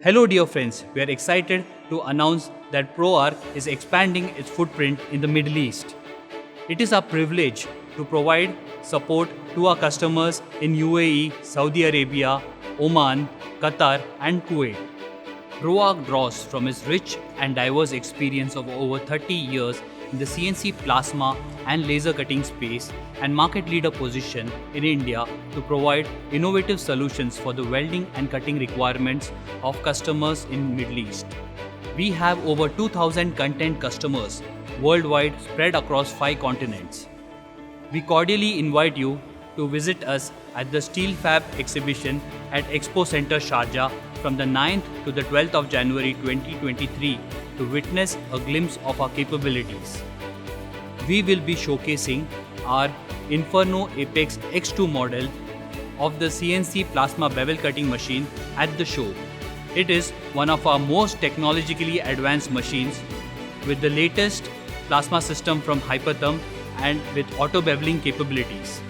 Hello dear friends, we are excited to announce that ProArc is expanding its footprint in the Middle East. It is our privilege to provide support to our customers in UAE, Saudi Arabia, Oman, Qatar and Kuwait. ProArc draws from its rich and diverse experience of over 30 years in the CNC plasma and laser cutting space and market leader position in India to provide innovative solutions for the welding and cutting requirements of customers in Middle East. We have over 2,000 content customers worldwide spread across 5 continents. We cordially invite you to visit us at the Steelfab exhibition at Expo Center Sharjah from the 9th to the 12th of January 2023 to witness a glimpse of our capabilities. We will be showcasing our Inferno Apex X2 model of the CNC plasma bevel cutting machine at the show. It is one of our most technologically advanced machines with the latest plasma system from Hypertherm and with auto beveling capabilities.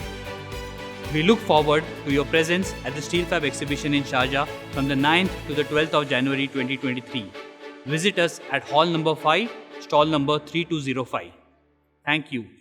We look forward to your presence at the Steelfab exhibition in Sharjah from the 9th to the 12th of January 2023. Visit us at Hall number 5, stall number 3205. Thank you.